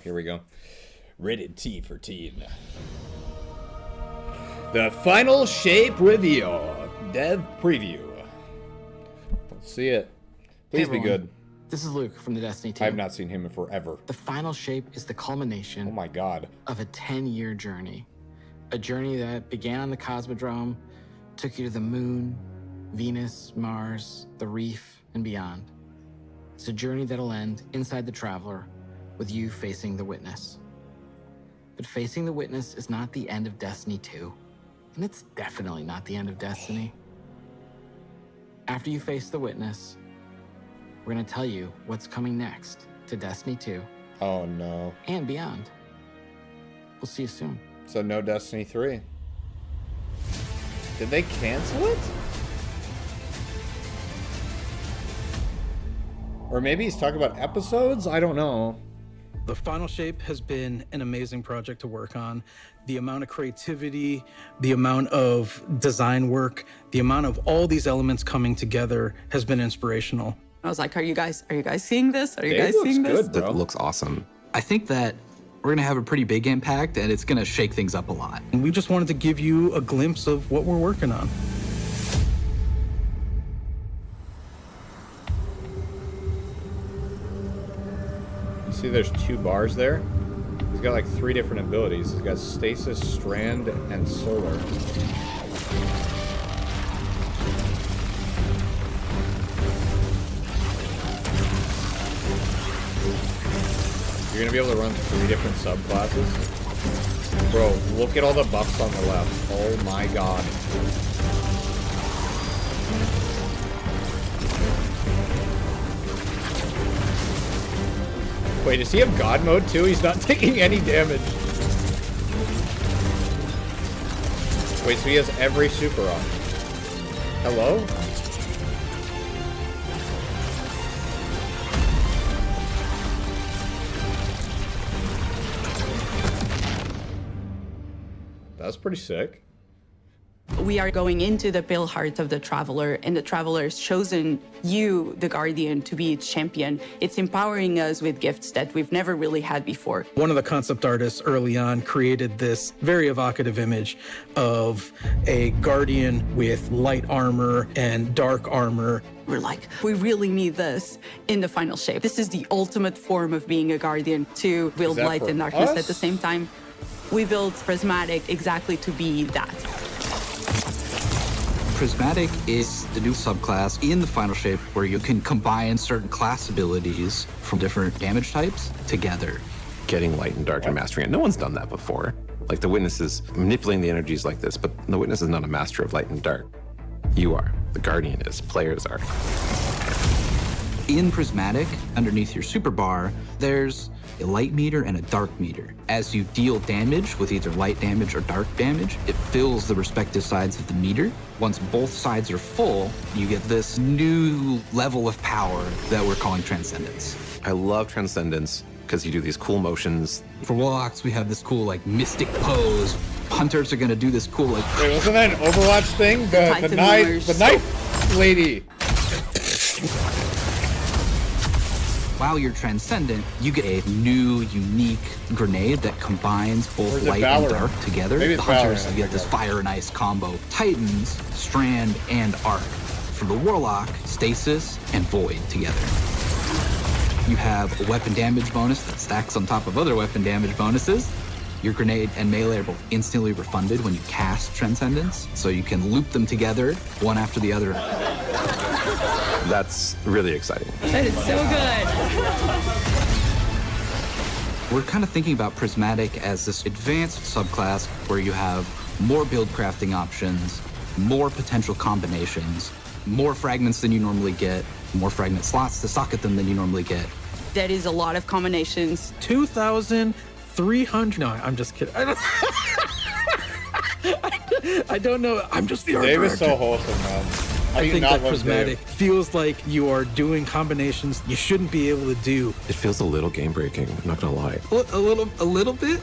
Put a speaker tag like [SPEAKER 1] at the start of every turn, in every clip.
[SPEAKER 1] here we go. Rated T for teen. The final shape reveal. Dev preview. Let's see it. Please be good.
[SPEAKER 2] This is Luke from the Destiny team.
[SPEAKER 1] I have not seen him in forever.
[SPEAKER 2] The final shape is the culmination
[SPEAKER 1] Oh my god.
[SPEAKER 2] of a 10-year journey. A journey that began on the Cosmodrome, took you to the moon, Venus, Mars, the reef, and beyond. It's a journey that'll end inside the Traveler with you facing the Witness. But facing the Witness is not the end of Destiny 2. And it's definitely not the end of Destiny. After you face the Witness, we're gonna tell you what's coming next to Destiny 2.
[SPEAKER 1] Oh no.
[SPEAKER 2] And beyond. We'll see you soon.
[SPEAKER 1] So no Destiny 3. Did they cancel it? Or maybe he's talking about episodes? I don't know.
[SPEAKER 3] The final shape has been an amazing project to work on. The amount of creativity, the amount of design work, the amount of all these elements coming together has been inspirational.
[SPEAKER 4] I was like, are you guys seeing this? Are you
[SPEAKER 1] Dave
[SPEAKER 4] guys
[SPEAKER 1] looks
[SPEAKER 4] seeing this?
[SPEAKER 1] good, bro.
[SPEAKER 5] It looks awesome.
[SPEAKER 6] I think that we're gonna have a pretty big impact and it's gonna shake things up a lot.
[SPEAKER 3] And we just wanted to give you a glimpse of what we're working on.
[SPEAKER 1] You see there's 2 bars there? He's got like 3 different abilities. He's got Stasis, Strand, and Solar. You're gonna be able to run 3 different subclasses? Bro, look at all the buffs on the left. Oh my god. Wait, does he have God mode too? He's not taking any damage. Wait, so he has every super on. Hello? That's pretty sick.
[SPEAKER 4] We are going into the pale heart of the Traveler, and the Traveler has chosen you, the Guardian, to be its champion. It's empowering us with gifts that we've never really had before.
[SPEAKER 3] One of the concept artists early on created this very evocative image of a Guardian with light armor and dark armor.
[SPEAKER 4] We're like, we really need this in the final shape. This is the ultimate form of being a Guardian, to wield
[SPEAKER 1] that
[SPEAKER 4] light
[SPEAKER 1] for
[SPEAKER 4] and darkness
[SPEAKER 1] us?
[SPEAKER 4] at the same time. We built Prismatic exactly to be that.
[SPEAKER 6] Prismatic is the new subclass in the final shape where you can combine certain class abilities from different damage types together.
[SPEAKER 5] Getting light and dark and mastering it. No one's done that before. Like the Witness is manipulating the energies like this, but the Witness is not a master of light and dark. You are. The Guardian is. Players are.
[SPEAKER 6] In Prismatic, underneath your super bar, there's a light meter and a dark meter. As you deal damage with either light damage or dark damage, it fills the respective sides of the meter. Once both sides are full, you get this new level of power that we're calling Transcendence.
[SPEAKER 5] I love Transcendence because you do these cool motions.
[SPEAKER 6] For Warlocks, we have this cool, like, mystic pose. Hunters are gonna do this cool, like...
[SPEAKER 1] Wait, wasn't that an Overwatch thing? The
[SPEAKER 4] Titan
[SPEAKER 1] knife,
[SPEAKER 4] Wars.
[SPEAKER 1] the knife lady.
[SPEAKER 6] While you're Transcendent, you get a new, unique grenade that combines
[SPEAKER 1] Or
[SPEAKER 6] both
[SPEAKER 1] is it
[SPEAKER 6] light and
[SPEAKER 1] Valorant?
[SPEAKER 6] dark together.
[SPEAKER 1] Maybe
[SPEAKER 6] The
[SPEAKER 1] it's
[SPEAKER 6] Hunters,
[SPEAKER 1] Valorant, I
[SPEAKER 6] you get this
[SPEAKER 1] forgot.
[SPEAKER 6] fire and ice combo. Titans, Strand, and Arc. For the Warlock, Stasis and Void together. You have a weapon damage bonus that stacks on top of other weapon damage bonuses. Your grenade and melee are both instantly refunded when you cast Transcendence, so you can loop them together, one after the other.
[SPEAKER 5] That's really exciting.
[SPEAKER 4] That is so good.
[SPEAKER 6] We're kind of thinking about Prismatic as this advanced subclass where you have more build crafting options, more potential combinations, more fragments than you normally get, more fragment slots to socket them than you normally get.
[SPEAKER 4] That is a lot of combinations.
[SPEAKER 3] 2,300. No, I'm just kidding. I don't know. I'm just the art
[SPEAKER 1] Dave is
[SPEAKER 3] director.
[SPEAKER 1] so wholesome, man. How do
[SPEAKER 3] I
[SPEAKER 1] you
[SPEAKER 3] think
[SPEAKER 1] not
[SPEAKER 3] that
[SPEAKER 1] love
[SPEAKER 3] Prismatic
[SPEAKER 1] Dave?
[SPEAKER 3] feels like you are doing combinations you shouldn't be able to do.
[SPEAKER 5] It feels a little game breaking, I'm not gonna lie.
[SPEAKER 6] A little bit.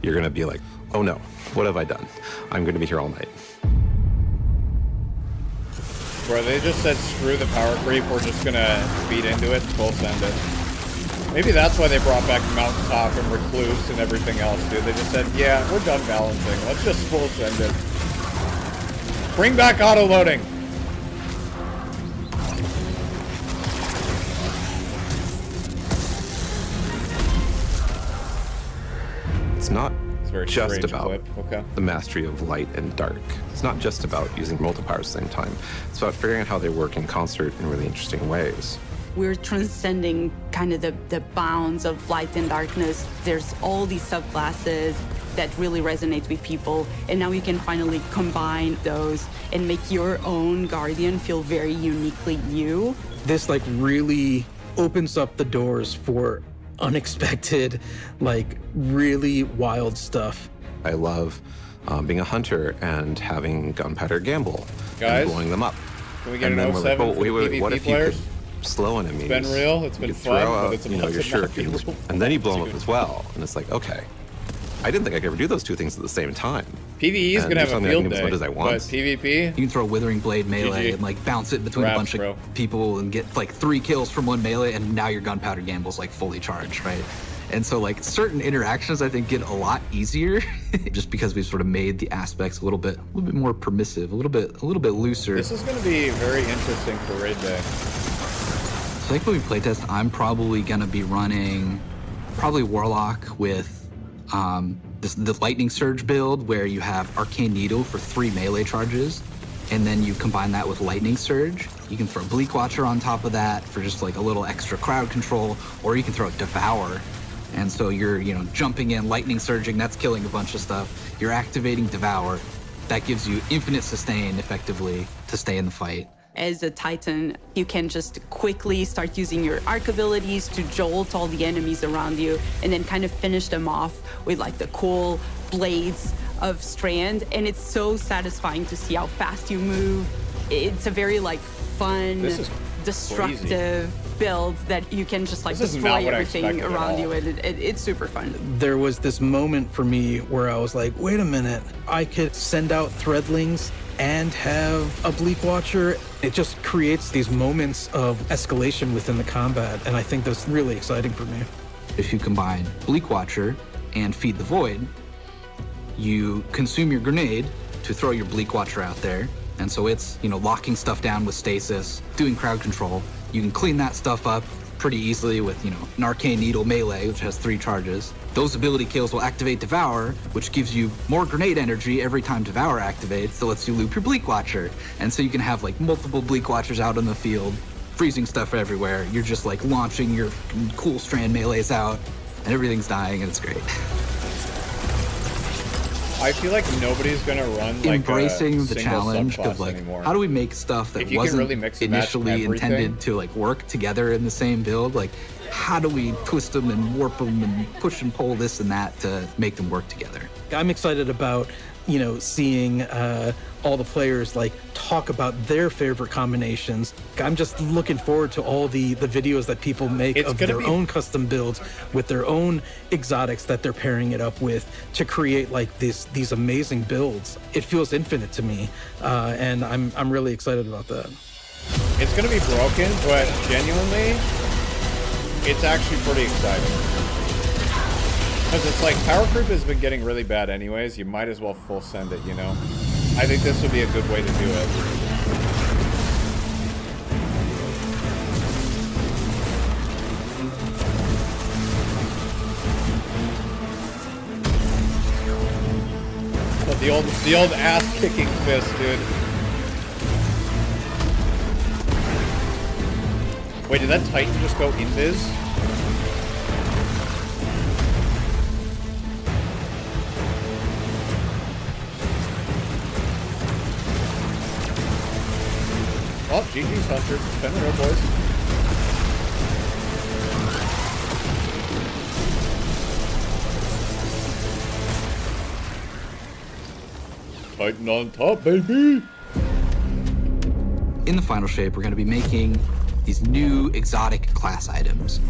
[SPEAKER 5] You're gonna be like, oh no, what have I done? I'm gonna be here all night.
[SPEAKER 1] where they just said, screw the power creep, we're just gonna feed into it, full send it. Maybe that's why they brought back Mountaintop and Recluse and everything else, dude. They just said, yeah, we're done balancing. Let's just full send it. Bring back auto-loading.
[SPEAKER 5] It's not
[SPEAKER 1] Very
[SPEAKER 5] just
[SPEAKER 1] strange
[SPEAKER 5] about
[SPEAKER 1] clip. Okay.
[SPEAKER 5] the mastery of light and dark. It's not just about using multiple powers at the same time. It's about figuring out how they work in concert in really interesting ways.
[SPEAKER 4] We're transcending kind of the bounds of light and darkness. There's all these subclasses that really resonate with people, and now you can finally combine those and make your own Guardian feel very uniquely you.
[SPEAKER 3] This like really opens up the doors for unexpected, like really wild stuff.
[SPEAKER 5] I love being a hunter and having gunpowder gamble
[SPEAKER 1] Guys,
[SPEAKER 5] and blowing them up.
[SPEAKER 1] Can we get
[SPEAKER 5] And then
[SPEAKER 1] an
[SPEAKER 5] we're
[SPEAKER 1] 07
[SPEAKER 5] like, oh,
[SPEAKER 1] for
[SPEAKER 5] wait, what
[SPEAKER 1] PvP
[SPEAKER 5] if you
[SPEAKER 1] players?
[SPEAKER 5] could slow enemies?
[SPEAKER 1] It's been real, it's been
[SPEAKER 5] you could
[SPEAKER 1] fun,
[SPEAKER 5] throw
[SPEAKER 1] but
[SPEAKER 5] out,
[SPEAKER 1] it's
[SPEAKER 5] you know,
[SPEAKER 1] about
[SPEAKER 5] your
[SPEAKER 1] to not be
[SPEAKER 5] shurikens,
[SPEAKER 1] real.
[SPEAKER 5] and then you blow them up as well. And it's like, okay, I didn't think I could ever do those two things at the same time.
[SPEAKER 1] PvE is
[SPEAKER 5] And
[SPEAKER 1] gonna have
[SPEAKER 5] you're
[SPEAKER 1] a
[SPEAKER 5] telling me I
[SPEAKER 1] field
[SPEAKER 5] can do as
[SPEAKER 1] day,
[SPEAKER 5] much as I want?
[SPEAKER 1] but PvP,
[SPEAKER 6] You can throw Withering Blade melee
[SPEAKER 1] GG.
[SPEAKER 6] and like bounce it between
[SPEAKER 1] Raps,
[SPEAKER 6] a bunch
[SPEAKER 1] bro.
[SPEAKER 6] of people and get like 3 kills from one melee, and now your gunpowder gamble's like fully charged, right? And so like certain interactions I think get a lot easier just because we've sort of made the aspects a little bit more permissive, a little bit looser.
[SPEAKER 1] this is gonna be very interesting for raid day.
[SPEAKER 6] So like when we playtest, I'm probably gonna be running Warlock with the Lightning Surge build where you have Arcane Needle for 3 melee charges, and then you combine that with Lightning Surge. You can throw Bleak Watcher on top of that for just like a little extra crowd control, or you can throw Devour. And so you're, you know, jumping in, lightning surging, that's killing a bunch of stuff. You're activating Devour. That gives you infinite sustain effectively to stay in the fight.
[SPEAKER 4] As a Titan, you can just quickly start using your arc abilities to jolt all the enemies around you and then kind of finish them off with like the cool blades of Strand. And it's so satisfying to see how fast you move. It's a very like fun,
[SPEAKER 1] This is
[SPEAKER 4] destructive build that you can just like
[SPEAKER 1] This is
[SPEAKER 4] destroy
[SPEAKER 1] not what I
[SPEAKER 4] everything
[SPEAKER 1] expected at
[SPEAKER 4] around
[SPEAKER 1] all.
[SPEAKER 4] you, and it's super fun.
[SPEAKER 3] There was this moment for me where I was like, wait a minute, I could send out Threadlings and have a Bleak Watcher. It just creates these moments of escalation within the combat, and I think that's really exciting for me.
[SPEAKER 6] If you combine Bleak Watcher and Feed the Void, you consume your grenade to throw your Bleak Watcher out there. And so it's, you know, locking stuff down with stasis, doing crowd control. You can clean that stuff up pretty easily with, you know, an Arcane Needle melee, which has 3 charges. Those ability kills will activate Devour, which gives you more grenade energy every time Devour activates, so lets you loop your Bleak Watcher. And so you can have like multiple Bleak Watchers out in the field, freezing stuff everywhere. You're just like launching your cool Strand melees out, and everything's dying, and it's great.
[SPEAKER 1] I feel like nobody's gonna run like
[SPEAKER 6] Embracing
[SPEAKER 1] a
[SPEAKER 6] the
[SPEAKER 1] single
[SPEAKER 6] challenge
[SPEAKER 1] subclass
[SPEAKER 6] of like,
[SPEAKER 1] anymore.
[SPEAKER 6] how do we make stuff that
[SPEAKER 1] If you can
[SPEAKER 6] wasn't
[SPEAKER 1] really mix and match
[SPEAKER 6] initially
[SPEAKER 1] everything.
[SPEAKER 6] intended to like work together in the same build? Like, how do we twist them and warp them and push and pull this and that to make them work together?
[SPEAKER 3] I'm excited about, you know, seeing all the players like talk about their favorite combinations. I'm just looking forward to all the videos that people make
[SPEAKER 1] It's
[SPEAKER 3] of
[SPEAKER 1] gonna
[SPEAKER 3] their
[SPEAKER 1] be-
[SPEAKER 3] own custom builds with their own exotics that they're pairing it up with to create like these amazing builds. It feels infinite to me, and I'm really excited about that.
[SPEAKER 1] It's gonna be broken, but genuinely, it's actually pretty exciting. Because it's like, power creep has been getting really bad anyways, you might as well full send it, you know? I think this would be a good way to do it. But the old ass-kicking fist, dude. Wait, did that Titan just go invis? Oh, GG's Hunter. 10 in a row, boys. Titan on top, baby!
[SPEAKER 6] In the final shape, we're going to be making these new exotic class items.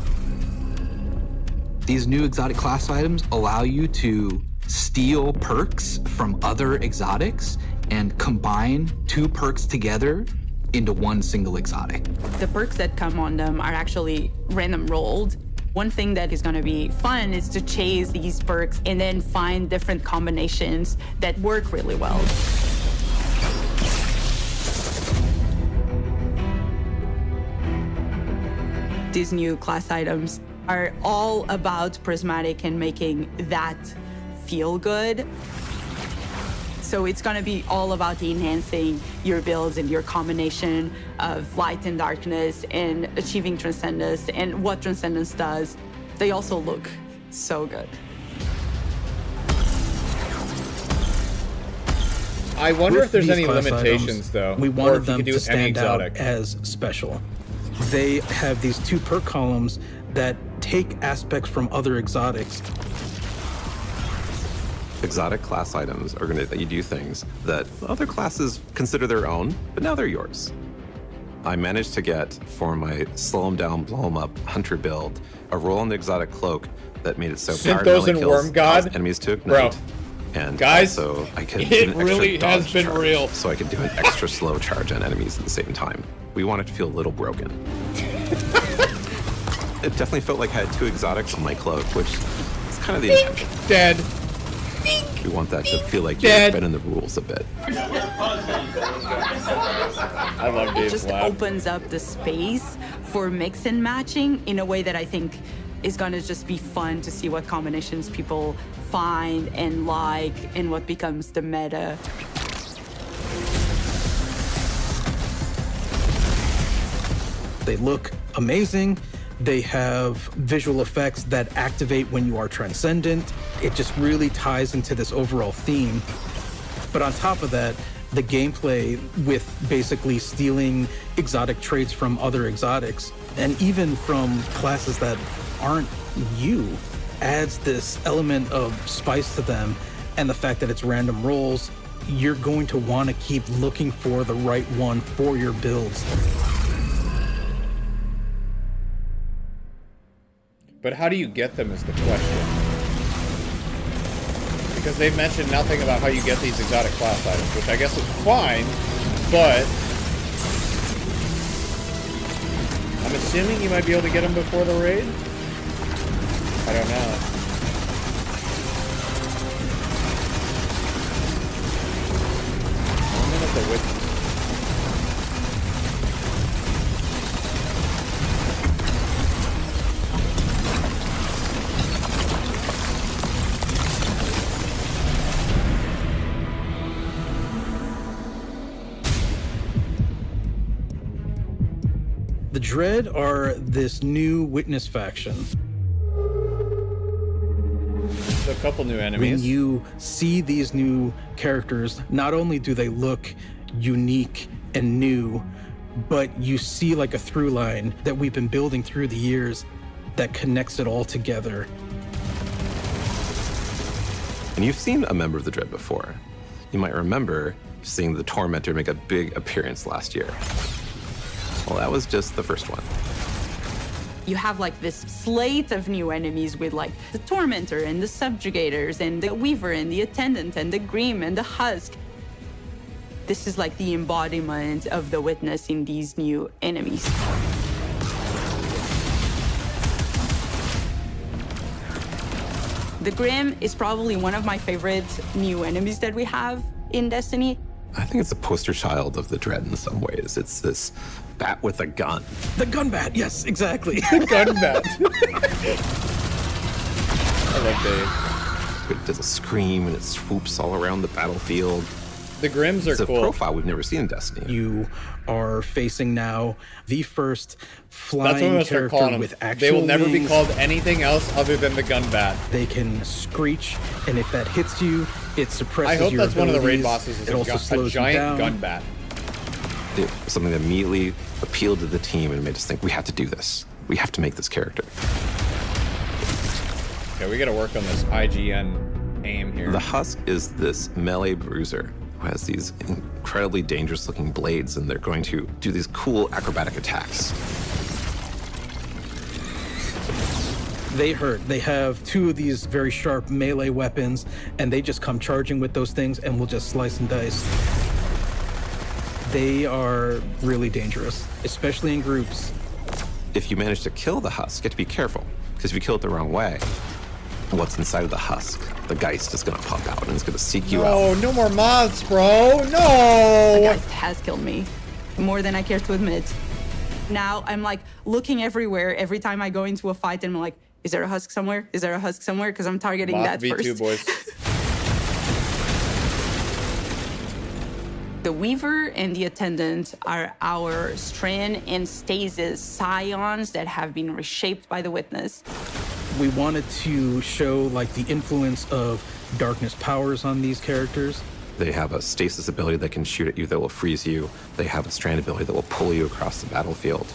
[SPEAKER 6] These new exotic class items allow you to steal perks from other exotics and combine 2 perks together into one single exotic.
[SPEAKER 4] The perks that come on them are actually random rolled. One thing that is going to be fun is to chase these perks and then find different combinations that work really well. These new class items are all about Prismatic and making that feel good. So it's going to be all about enhancing your builds and your combination of light and darkness and achieving Transcendence and what Transcendence does. They also look so good.
[SPEAKER 1] I wonder
[SPEAKER 3] With
[SPEAKER 1] if there's
[SPEAKER 3] these
[SPEAKER 1] any
[SPEAKER 3] class
[SPEAKER 1] limitations,
[SPEAKER 3] items,
[SPEAKER 1] though.
[SPEAKER 3] We
[SPEAKER 1] or
[SPEAKER 3] wanted
[SPEAKER 1] if you
[SPEAKER 3] them
[SPEAKER 1] could do
[SPEAKER 3] to
[SPEAKER 1] any
[SPEAKER 3] stand out
[SPEAKER 1] exotic.
[SPEAKER 3] as special. They have these 2 perk columns that take aspects from other exotics.
[SPEAKER 5] Exotic class items are going to let you do things that other classes consider their own, but now they're yours. I managed to get, for my slow 'em down, blow 'em up hunter build, a roll on the exotic cloak that made it so power
[SPEAKER 1] Synthos
[SPEAKER 5] melee
[SPEAKER 1] and
[SPEAKER 5] kills
[SPEAKER 1] Worm God?
[SPEAKER 5] caused enemies to
[SPEAKER 1] Bro.
[SPEAKER 5] ignite. And
[SPEAKER 1] Guys,
[SPEAKER 5] also, I could
[SPEAKER 1] it
[SPEAKER 5] do an extra
[SPEAKER 1] really has
[SPEAKER 5] dodge
[SPEAKER 1] been
[SPEAKER 5] charge,
[SPEAKER 1] real.
[SPEAKER 5] so I could do an extra slow charge on enemies at the same time. We want it to feel a little broken. It definitely felt like I had 2 exotics on my cloak, which is kind of the intention.
[SPEAKER 1] Dead.
[SPEAKER 5] We want that to feel like
[SPEAKER 1] Dead.
[SPEAKER 5] you're bending the rules a bit.
[SPEAKER 1] I love
[SPEAKER 4] It
[SPEAKER 1] Dave's
[SPEAKER 4] just
[SPEAKER 1] laugh.
[SPEAKER 4] opens up the space for mix and matching in a way that I think is going to just be fun to see what combinations people find and like and what becomes the meta.
[SPEAKER 3] They look amazing. They have visual effects that activate when you are transcendent. It just really ties into this overall theme. But on top of that, the gameplay with basically stealing exotic traits from other exotics, and even from classes that aren't you, adds this element of spice to them. And the fact that it's random rolls, you're going to want to keep looking for the right one for your builds.
[SPEAKER 1] But how do you get them is the question. Because they've mentioned nothing about how you get these exotic class items, which I guess is fine, but I'm assuming you might be able to get them before the raid? I don't know. Moment of the Witness.
[SPEAKER 3] The Dread are this new witness faction.
[SPEAKER 1] So a couple new enemies.
[SPEAKER 3] When you see these new characters, not only do they look unique and new, but you see like a through line that we've been building through the years that connects it all together.
[SPEAKER 5] And you've seen a member of the Dread before. You might remember seeing the Tormentor make a big appearance last year. Well, that was just the first one.
[SPEAKER 4] You have like this slate of new enemies with like the Tormentor and the Subjugators and the Weaver and the Attendant and the Grim and the Husk. This is like the embodiment of the Witness in these new enemies. The Grim is probably one of my favorite new enemies that we have in Destiny.
[SPEAKER 5] I think it's a poster child of the Dread in some ways. It's this bat with a gun.
[SPEAKER 3] The gun bat, yes, exactly.
[SPEAKER 1] Gun bat. I love Dave.
[SPEAKER 5] It does a scream and it swoops all around the battlefield.
[SPEAKER 1] The Grims are
[SPEAKER 5] It's a
[SPEAKER 1] cool.
[SPEAKER 5] profile we've never seen in Destiny.
[SPEAKER 3] You are facing now the first
[SPEAKER 1] That's what I'm
[SPEAKER 3] flying
[SPEAKER 1] gonna start
[SPEAKER 3] character
[SPEAKER 1] calling them.
[SPEAKER 3] with actual
[SPEAKER 1] They will never be
[SPEAKER 3] wings.
[SPEAKER 1] called anything else other than the gun bat.
[SPEAKER 3] They can screech, and if that hits you, it suppresses
[SPEAKER 1] I hope
[SPEAKER 3] your
[SPEAKER 1] that's one of the raid
[SPEAKER 3] abilities.
[SPEAKER 1] bosses is
[SPEAKER 3] It also
[SPEAKER 1] a
[SPEAKER 3] slows you
[SPEAKER 1] giant
[SPEAKER 3] down.
[SPEAKER 1] gun bat.
[SPEAKER 5] It was something that immediately appealed to the team and made us think, we have to do this. We have to make this character.
[SPEAKER 1] Okay, we gotta work on this IGN aim here.
[SPEAKER 5] The Husk is this melee bruiser who has these incredibly dangerous looking blades, and they're going to do these cool acrobatic attacks.
[SPEAKER 3] They hurt. They have two of these very sharp melee weapons, and they just come charging with those things and will just slice and dice. They are really dangerous, especially in groups.
[SPEAKER 5] If you manage to kill the husk, you have to be careful, because if you kill it the wrong way, what's inside of the husk, the Geist is going to pop out and it's going to seek you out.
[SPEAKER 1] Oh, no more moths, bro. No.
[SPEAKER 4] The Geist has killed me, more than I care to admit. Now I'm like looking everywhere every time I go into a fight, and I'm like, is there a husk somewhere? Is there a husk somewhere? Because I'm targeting
[SPEAKER 1] Moth
[SPEAKER 4] that
[SPEAKER 1] V2,
[SPEAKER 4] first.
[SPEAKER 1] boys.
[SPEAKER 4] The Weaver and the Attendant are our Strand and Stasis scions that have been reshaped by the Witness.
[SPEAKER 3] We wanted to show like the influence of darkness powers on these characters.
[SPEAKER 5] They have a stasis ability that can shoot at you that will freeze you. They have a strand ability that will pull you across the battlefield.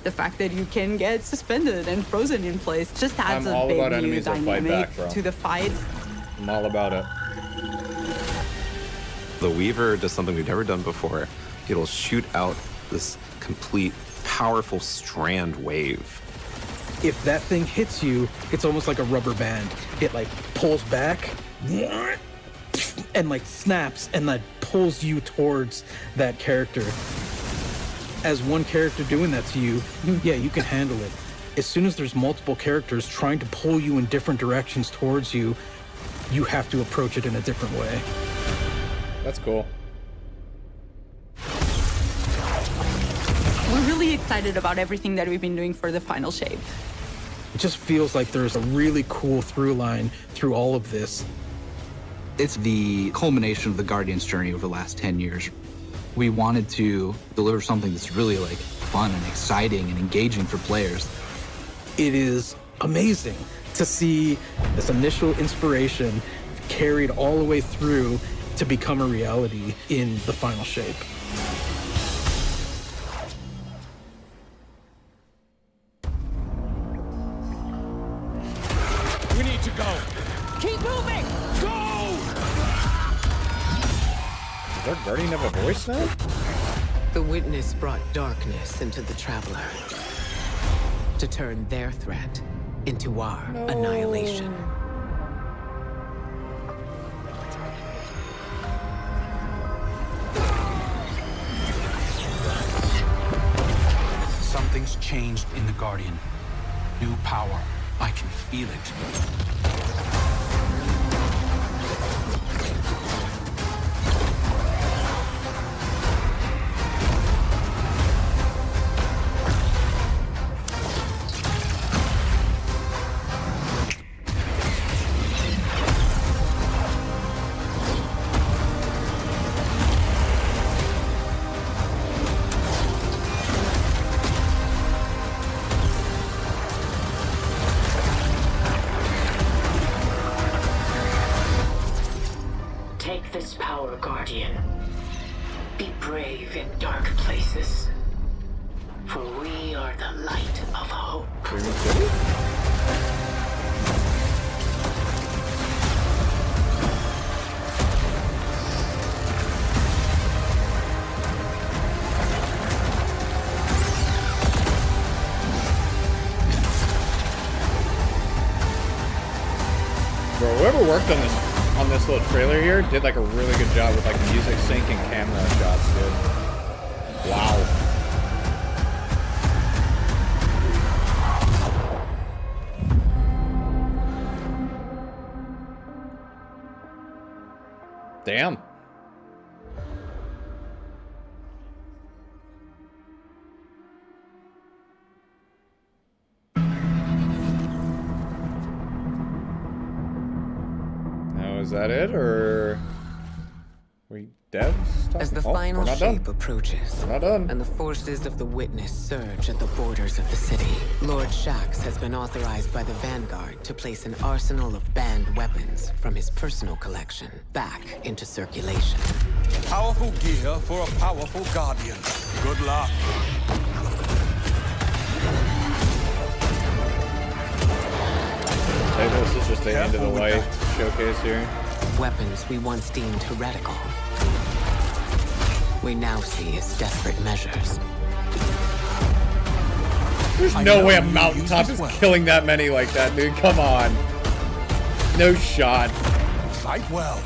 [SPEAKER 4] The fact that you can get suspended and frozen in place just adds
[SPEAKER 1] I'm
[SPEAKER 4] a
[SPEAKER 1] all
[SPEAKER 4] big
[SPEAKER 1] about
[SPEAKER 4] new
[SPEAKER 1] enemies that fight
[SPEAKER 4] dynamic
[SPEAKER 1] back, bro.
[SPEAKER 4] to the fight.
[SPEAKER 1] I'm all about it.
[SPEAKER 5] The Weaver does something we've never done before. It'll shoot out this complete, powerful strand wave.
[SPEAKER 3] If that thing hits you, it's almost like a rubber band. It like pulls back and like snaps and like pulls you towards that character. As one character doing that to you, you can handle it. As soon as there's multiple characters trying to pull you in different directions towards you, you have to approach it in a different way.
[SPEAKER 1] That's cool.
[SPEAKER 4] We're really excited about everything that we've been doing for the final shape.
[SPEAKER 3] It just feels like there's a really cool through line through all of this.
[SPEAKER 6] It's the culmination of the Guardian's journey over the last 10 years. We wanted to deliver something that's really like fun and exciting and engaging for players.
[SPEAKER 3] It is amazing to see this initial inspiration carried all the way through to become a reality in the final shape.
[SPEAKER 7] We need to go.
[SPEAKER 8] Keep moving!
[SPEAKER 7] Go!
[SPEAKER 1] Does our Guardian have a voice now?
[SPEAKER 8] The Witness brought darkness into the Traveler to turn their threat into our annihilation.
[SPEAKER 7] Something's changed in the Guardian. New power. I can feel it.
[SPEAKER 8] Take this power, Guardian. Be brave in dark places. For we are the light of hope.
[SPEAKER 1] Bro, whoever worked on this little trailer here did like a really good job with like music sync and camera shots, dude. Wow. Damn. Now, is that it, or we devs talking?
[SPEAKER 8] As the
[SPEAKER 1] Oh,
[SPEAKER 8] final
[SPEAKER 1] we're not
[SPEAKER 8] shape
[SPEAKER 1] done.
[SPEAKER 8] approaches,
[SPEAKER 1] We're not done.
[SPEAKER 8] and the forces of the Witness surge at the borders of the city, Lord Shaxx has been authorized by the Vanguard to place an arsenal of banned weapons from his personal collection back into circulation.
[SPEAKER 7] Powerful gear for a powerful Guardian. Good luck.
[SPEAKER 1] Hey, this is just the end of the
[SPEAKER 7] Careful with
[SPEAKER 1] light
[SPEAKER 7] that.
[SPEAKER 1] showcase here.
[SPEAKER 8] Weapons we once deemed heretical, we now see as desperate measures.
[SPEAKER 1] There's
[SPEAKER 7] I
[SPEAKER 1] no
[SPEAKER 7] know
[SPEAKER 1] way a
[SPEAKER 7] you
[SPEAKER 1] mountaintop
[SPEAKER 7] use
[SPEAKER 1] is
[SPEAKER 7] this well.
[SPEAKER 1] killing that many like that, dude. Come on. No shot.
[SPEAKER 7] Fight well.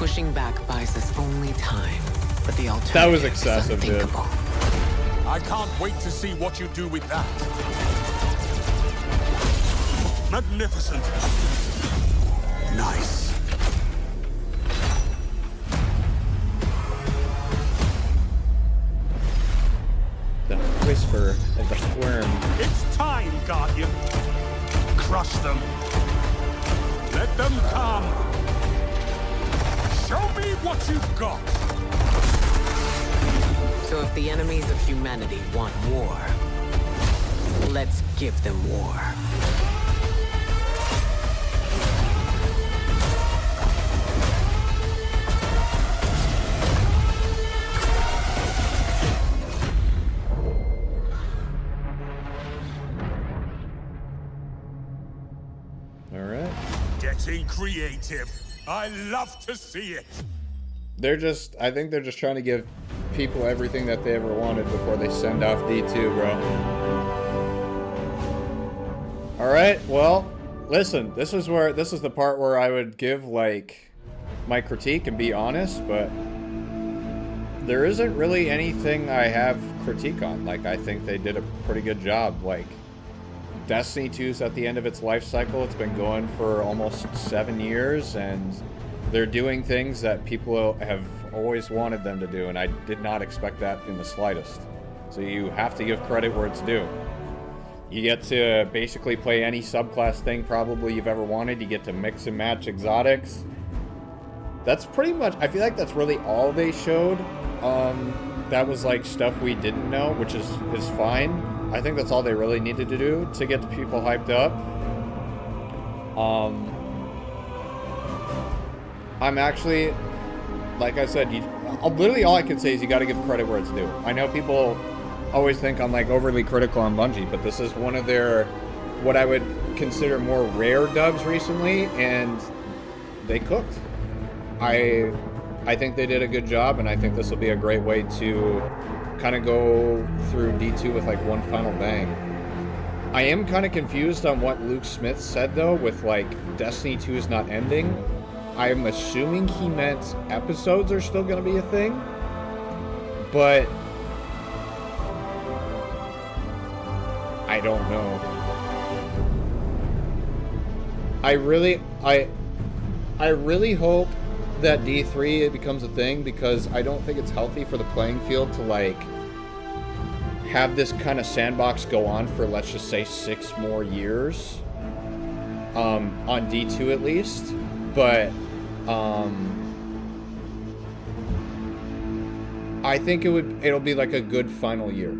[SPEAKER 8] Pushing back buys us only time, but the alternative
[SPEAKER 1] That was excessive,
[SPEAKER 8] is
[SPEAKER 1] dude.
[SPEAKER 8] unthinkable.
[SPEAKER 7] I can't wait to see what you do with that. Magnificent. Nice.
[SPEAKER 1] The whisper of the squirm.
[SPEAKER 7] It's time, Guardian. Crush them. Let them come. Show me what you've got.
[SPEAKER 8] So if the enemies of humanity want war, let's give them war.
[SPEAKER 1] All right.
[SPEAKER 7] Getting creative. I love to see it.
[SPEAKER 1] I think they're just trying to give people everything that they ever wanted before they send off D2, bro. All right, well, listen, this is the part where I would give, like, my critique and be honest, but there isn't really anything I have critique on. Like, I think they did a pretty good job. Like, Destiny 2's at the end of its life cycle. It's been going for almost 7 years, and they're doing things that people have always wanted them to do, and I did not expect that in the slightest. So you have to give credit where it's due. You get to basically play any subclass thing probably you've ever wanted. You get to mix and match exotics. That's pretty much, I feel like that's really all they showed. That was like stuff we didn't know, which is fine. I think that's all they really needed to do to get the people hyped up. I'm actually, like I said, literally all I can say is you got to give credit where it's due. I know people always think I'm like overly critical on Bungie, but this is one of their, what I would consider more rare dubs recently, and they cooked. I think they did a good job, and I think this will be a great way to kind of go through D2 with like one final bang. I am kind of confused on what Luke Smith said though, with like Destiny 2 is not ending. I'm assuming he meant episodes are still going to be a thing, but I don't know. I really hope that D3 it becomes a thing, because I don't think it's healthy for the playing field to like have this kind of sandbox go on for, let's just say, 6 more years on D2 at least. But I think it'll be like a good final year.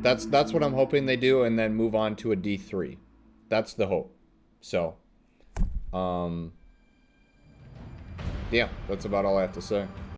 [SPEAKER 1] That's what I'm hoping they do, and then move on to a D3. That's the hope. So yeah, that's about all I have to say.